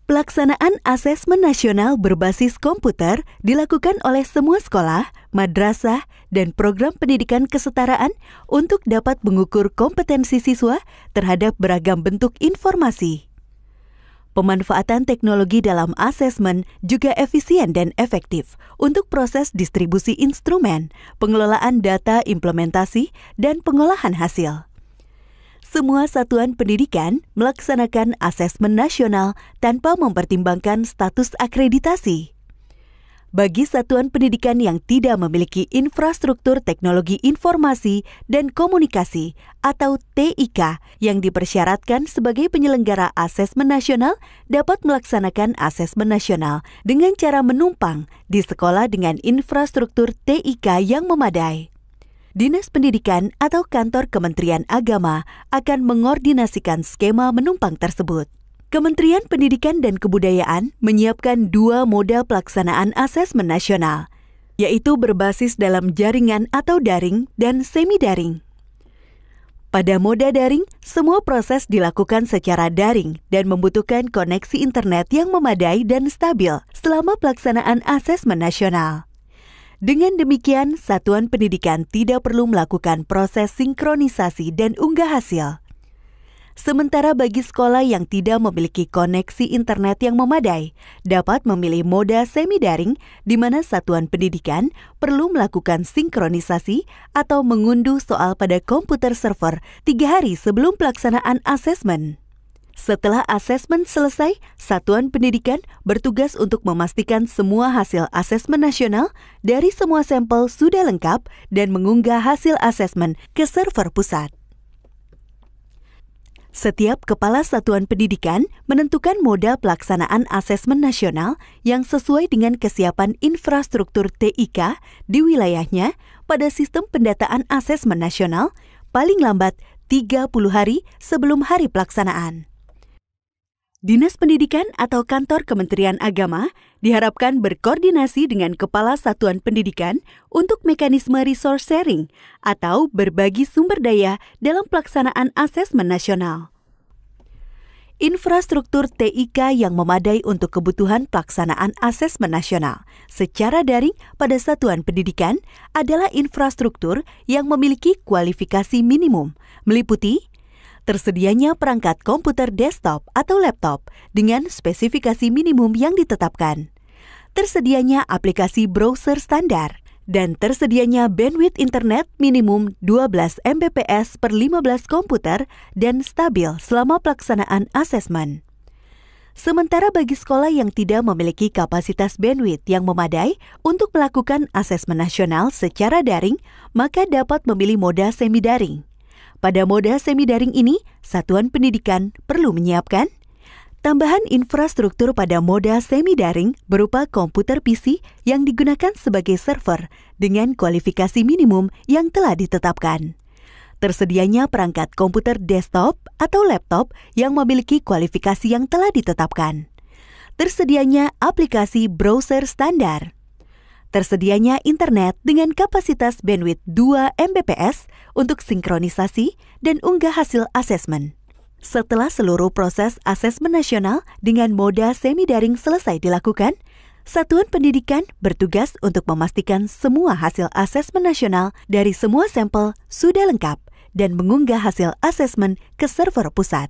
Pelaksanaan asesmen nasional berbasis komputer dilakukan oleh semua sekolah, madrasah, dan program pendidikan kesetaraan untuk dapat mengukur kompetensi siswa terhadap beragam bentuk informasi. Pemanfaatan teknologi dalam asesmen juga efisien dan efektif untuk proses distribusi instrumen, pengelolaan data implementasi, dan pengolahan hasil. Semua satuan pendidikan melaksanakan asesmen nasional tanpa mempertimbangkan status akreditasi. Bagi satuan pendidikan yang tidak memiliki infrastruktur teknologi informasi dan komunikasi atau TIK yang dipersyaratkan sebagai penyelenggara asesmen nasional dapat melaksanakan asesmen nasional dengan cara menumpang di sekolah dengan infrastruktur TIK yang memadai. Dinas Pendidikan atau Kantor Kementerian Agama akan mengordinasikan skema menumpang tersebut. Kementerian Pendidikan dan Kebudayaan menyiapkan 2 moda pelaksanaan asesmen nasional, yaitu berbasis dalam jaringan atau daring dan semi-daring. Pada moda daring, semua proses dilakukan secara daring dan membutuhkan koneksi internet yang memadai dan stabil selama pelaksanaan asesmen nasional. Dengan demikian, satuan pendidikan tidak perlu melakukan proses sinkronisasi dan unggah hasil. Sementara bagi sekolah yang tidak memiliki koneksi internet yang memadai, dapat memilih moda semi-daring di mana satuan pendidikan perlu melakukan sinkronisasi atau mengunduh soal pada komputer server 3 hari sebelum pelaksanaan asesmen. Setelah asesmen selesai, satuan pendidikan bertugas untuk memastikan semua hasil asesmen nasional dari semua sampel sudah lengkap dan mengunggah hasil asesmen ke server pusat. Setiap kepala satuan pendidikan menentukan moda pelaksanaan asesmen nasional yang sesuai dengan kesiapan infrastruktur TIK di wilayahnya pada sistem pendataan asesmen nasional paling lambat 30 hari sebelum hari pelaksanaan. Dinas Pendidikan atau Kantor Kementerian Agama diharapkan berkoordinasi dengan Kepala Satuan Pendidikan untuk mekanisme resource sharing atau berbagi sumber daya dalam pelaksanaan asesmen nasional. Infrastruktur TIK yang memadai untuk kebutuhan pelaksanaan asesmen nasional secara daring pada satuan pendidikan adalah infrastruktur yang memiliki kualifikasi minimum, meliputi tersedianya perangkat komputer desktop atau laptop dengan spesifikasi minimum yang ditetapkan, tersedianya aplikasi browser standar, dan tersedianya bandwidth internet minimum 12 Mbps per 15 komputer dan stabil selama pelaksanaan asesmen. Sementara bagi sekolah yang tidak memiliki kapasitas bandwidth yang memadai untuk melakukan asesmen nasional secara daring, maka dapat memilih moda semi-daring. Pada moda semi-daring ini, satuan pendidikan perlu menyiapkan tambahan infrastruktur pada moda semi-daring berupa komputer PC yang digunakan sebagai server dengan kualifikasi minimum yang telah ditetapkan. Tersedianya perangkat komputer desktop atau laptop yang memiliki kualifikasi yang telah ditetapkan. Tersedianya aplikasi browser standar. Tersedianya internet dengan kapasitas bandwidth 2 Mbps untuk sinkronisasi dan unggah hasil asesmen. Setelah seluruh proses asesmen nasional dengan moda semi-daring selesai dilakukan, satuan pendidikan bertugas untuk memastikan semua hasil asesmen nasional dari semua sampel sudah lengkap dan mengunggah hasil asesmen ke server pusat.